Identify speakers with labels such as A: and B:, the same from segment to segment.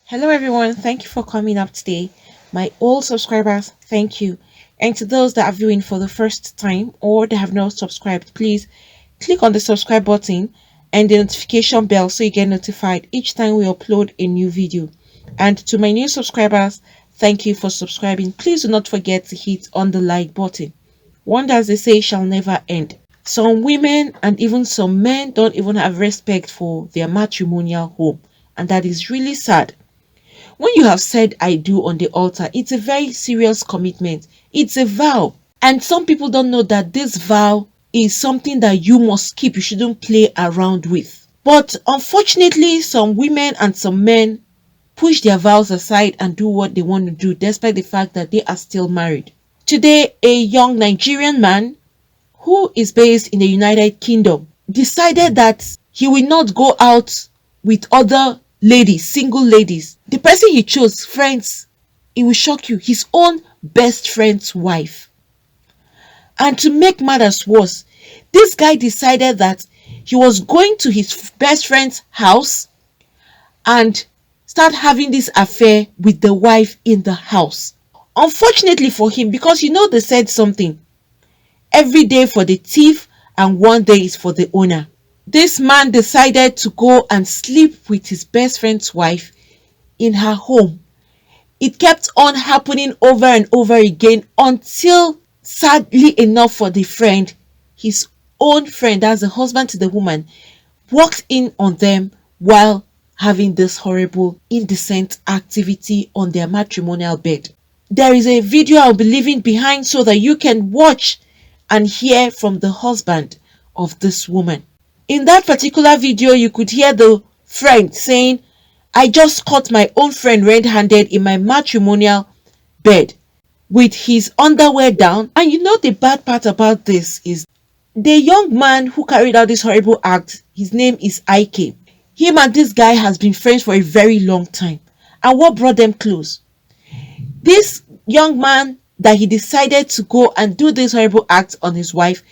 A: Hello, everyone. Thank you for coming up today. My old subscribers, thank you. And to those that are viewing for the first time or that have not subscribed, please click on the subscribe button and the notification bell so you get notified each time we upload a new video. And to my new subscribers, thank you for subscribing. Please do not forget to hit on the like button. One, as they say, shall never end. Some women and even some men don't even have respect for their matrimonial home, and that is really sad. When you have said I do on the altar, it's a very serious commitment. It's a vow. And some people don't know that this vow is something that you must keep. You shouldn't play around with. But unfortunately, some women and some men push their vows aside and do what they want to do, despite the fact that they are still married. Today, a young Nigerian man who is based in the United Kingdom decided that he will not go out with other ladies, single ladies. The person he chose, friends, it will shock you, his own best friend's wife. And to make matters worse, this guy decided that he was going to his best friend's house and start having this affair with the wife in the house. Unfortunately for him, because they said something, every day for the thief and one day is for the owner. This man decided to go and sleep with his best friend's wife in her home. It kept on happening over and over again until, sadly enough for the friend, his own friend, as the husband to the woman, walked in on them while having this horrible, indecent activity on their matrimonial bed. There is a video I'll be leaving behind so that you can watch and hear from the husband of this woman. In that particular video, you could hear the friend saying, I just caught my own friend red-handed in my matrimonial bed with his underwear down. And the bad part about this is the young man who carried out this horrible act, his name is Ike. Him and this guy has been friends for a very long time. And what brought them close? This young man that he decided to go and do this horrible act on his wife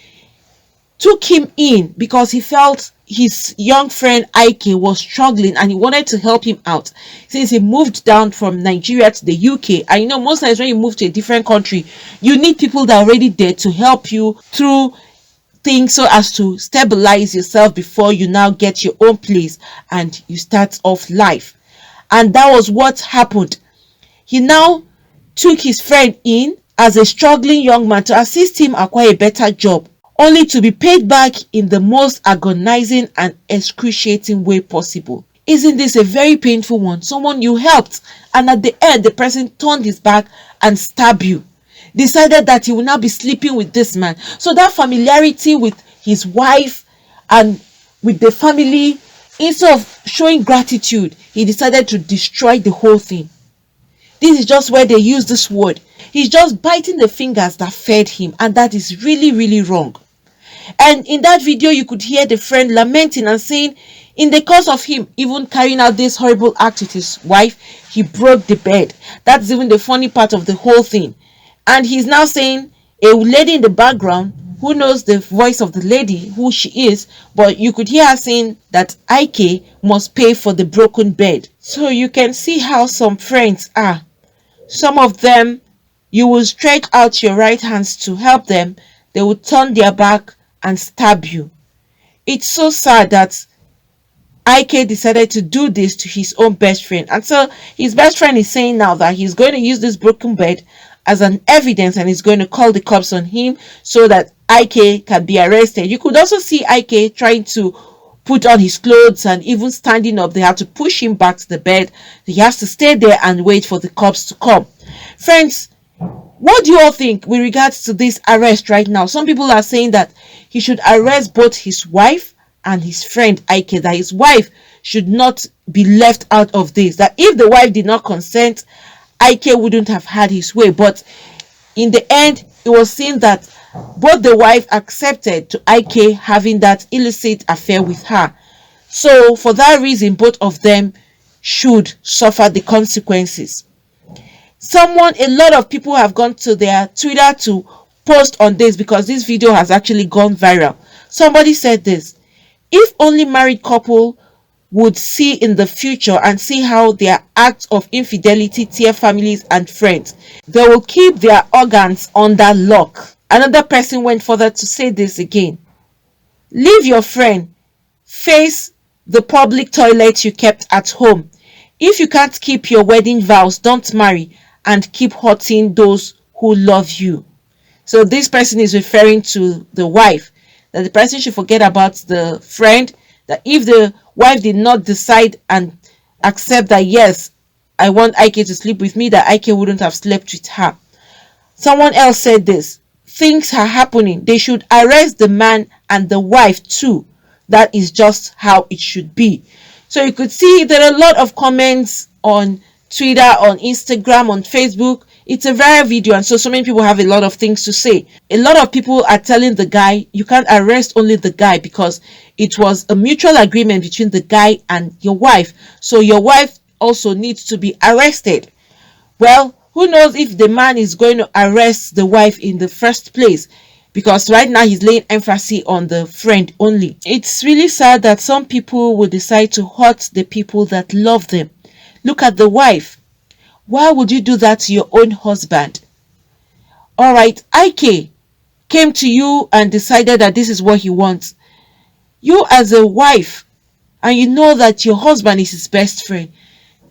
A: took him in because he felt his young friend Ike was struggling and he wanted to help him out since he moved down from Nigeria to the UK. And most times when you move to a different country, you need people that are already there to help you through things so as to stabilize yourself before you now get your own place and you start off life. And that was what happened. He now took his friend in as a struggling young man to assist him acquire a better job, only to be paid back in the most agonizing and excruciating way possible. Isn't this a very painful one? Someone you helped, and at the end, the person turned his back and stabbed you. Decided that he will now be sleeping with this man. So that familiarity with his wife and with the family, instead of showing gratitude, he decided to destroy the whole thing. This is just where they use this word. He's just biting the fingers that fed him, and that is really, really wrong. And in that video, you could hear the friend lamenting and saying, in the course of him even carrying out this horrible act with his wife, he broke the bed. That's even the funny part of the whole thing. And he's now saying, a lady in the background, who knows the voice of the lady, who she is, but you could hear her saying that Ike must pay for the broken bed. So you can see how some friends are. Some of them, you will stretch out your right hands to help them, they will turn their back and stab you. It's so sad that Ike decided to do this to his own best friend. And so his best friend is saying now that he's going to use this broken bed as an evidence and he's going to call the cops on him so that Ike can be arrested. You could also see Ike trying to put on his clothes and even standing up. They have to push him back to the bed. He has to stay there and wait for the cops to come. Friends, what do you all think with regards to this arrest right now? Some people are saying that he should arrest both his wife and his friend Ike, that his wife should not be left out of this, that if the wife did not consent, Ike wouldn't have had his way. But in the end, it was seen that both the wife accepted to Ike having that illicit affair with her. So for that reason, both of them should suffer the consequences. A lot of people have gone to their Twitter to post on this because this video has actually gone viral. Somebody said this: if only married couple would see in the future and see how their acts of infidelity tear families and friends. They will keep their organs under lock. Another person went further to say this again. Leave your friend. Face the public toilet you kept at home. If you can't keep your wedding vows, don't marry and keep hurting those who love you. So this person is referring to the wife, that the person should forget about the friend, that if the wife did not decide and accept that, yes, I want Ike to sleep with me, that Ike wouldn't have slept with her. Someone else said this. Things are happening. They should arrest the man and the wife too. That is just how it should be. So you could see there are a lot of comments on Twitter, on Instagram, on Facebook. It's a viral video, and so many people have a lot of things to say. A lot of people are telling the guy, you can't arrest only the guy because it was a mutual agreement between the guy and your wife. So your wife also needs to be arrested. Well, who knows if the man is going to arrest the wife in the first place, because right now he's laying emphasis on the friend only. It's really sad that some people will decide to hurt the people that love them. Look at the wife. Why would you do that to your own husband? All right, Ike came to you and decided that this is what he wants. You as a wife, and you know that your husband is his best friend,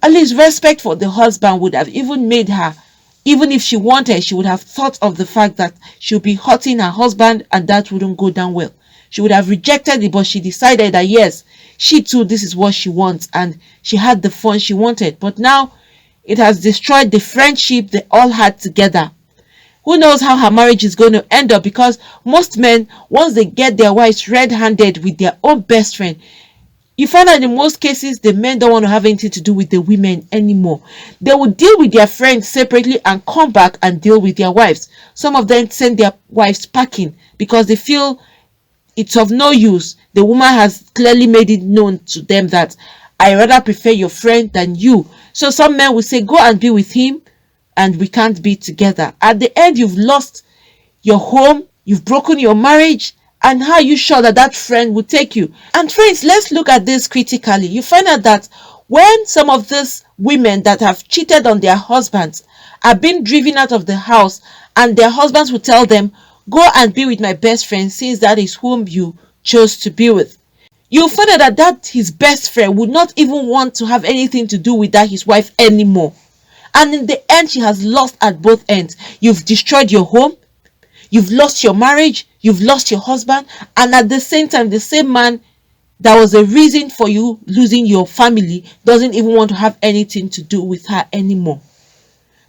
A: at least respect for the husband would have even made her, even if she wanted, she would have thought of the fact that she would be hurting her husband and that wouldn't go down well. She would have rejected it, but she decided that yes, she too, this is what she wants, and she had the fun she wanted. But now it has destroyed the friendship they all had together. Who knows how her marriage is going to end up, because most men, once they get their wives red-handed with their own best friend, you find that in most cases, the men don't want to have anything to do with the women anymore. They will deal with their friends separately and come back and deal with their wives. Some of them send their wives packing because they feel it's of no use. The woman has clearly made it known to them that I rather prefer your friend than you. So some men will say, go and be with him and we can't be together. At the end, you've lost your home, you've broken your marriage, and how are you sure that that friend will take you? And friends, let's look at this critically. You find out that when some of these women that have cheated on their husbands are being driven out of the house, and their husbands will tell them, go and be with my best friend, since that is whom you chose to be with. You'll find out that his best friend would not even want to have anything to do with that his wife anymore. And in the end, she has lost at both ends. You've destroyed your home, you've lost your marriage, you've lost your husband, and at the same time, the same man that was a reason for you losing your family doesn't even want to have anything to do with her anymore.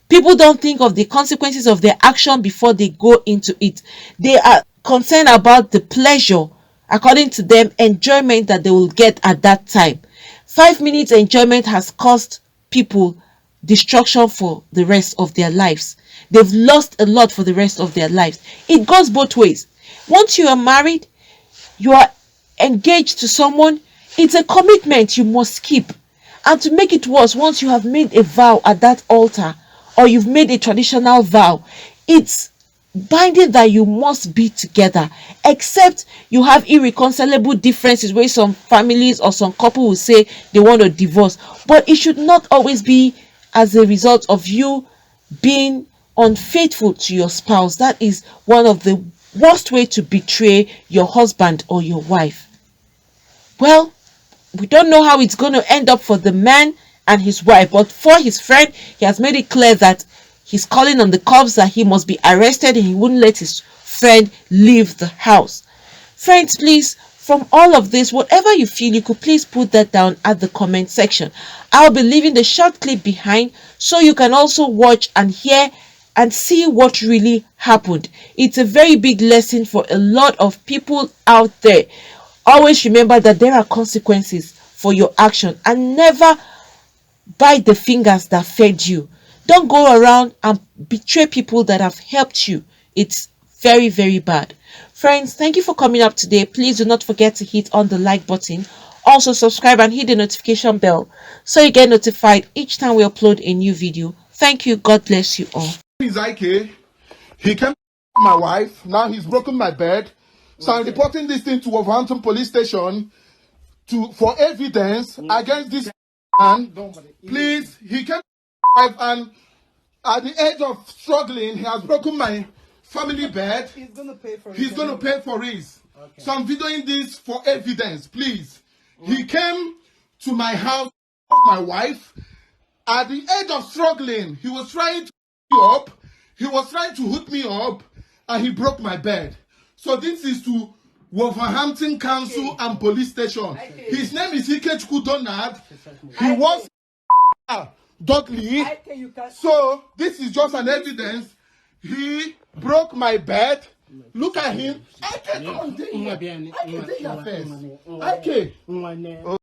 A: People don't think of the consequences of their action before they go into it. They are concerned about the pleasure, according to them, enjoyment that they will get at that time. 5 minutes enjoyment has cost people destruction for the rest of their lives. They've lost a lot for the rest of their lives. It goes both ways. Once you are married, you are engaged to someone, it's a commitment you must keep. And to make it worse, once you have made a vow at that altar, or you've made a traditional vow, it's binding that you must be together, except you have irreconcilable differences where some families or some couple will say they want to divorce. But it should not always be as a result of you being unfaithful to your spouse. That is one of the worst way to betray your husband or your wife. Well, we don't know how it's going to end up for the man and his wife, but for his friend, he has made it clear that he's calling on the cops, that he must be arrested, and he wouldn't let his friend leave the house. Friends, please, from all of this, whatever you feel, you could please put that down at the comment section. I'll be leaving the short clip behind so you can also watch and hear and see what really happened. It's a very big lesson for a lot of people out there. Always remember that there are consequences for your action, and never bite the fingers that fed you. Don't go around and betray people that have helped you. It's very, very bad. Friends, thank you for coming up today. Please do not forget to hit on the like button. Also subscribe and hit the notification bell so you get notified each time we upload a new video. Thank you. God bless you all.
B: He's Ike. He came my wife. Now he's broken my bed. So I'm reporting this thing to Wolverhampton police station. for evidence against this man. Please, he came and at the age of struggling, he has broken my family bed. He's gonna pay for it. He's gonna pay for it. Okay. So I'm videoing this for evidence, please. He came to my house, my wife. At the age of struggling, he was trying to hook me up. He was trying to hook me up, and he broke my bed. So this is to Wolverhampton Council and Police Station. His name is Ikechukwu Donald. He was Dudley. So this is just an evidence. He broke my bed. Look at him. I can't come and take your face. I can't.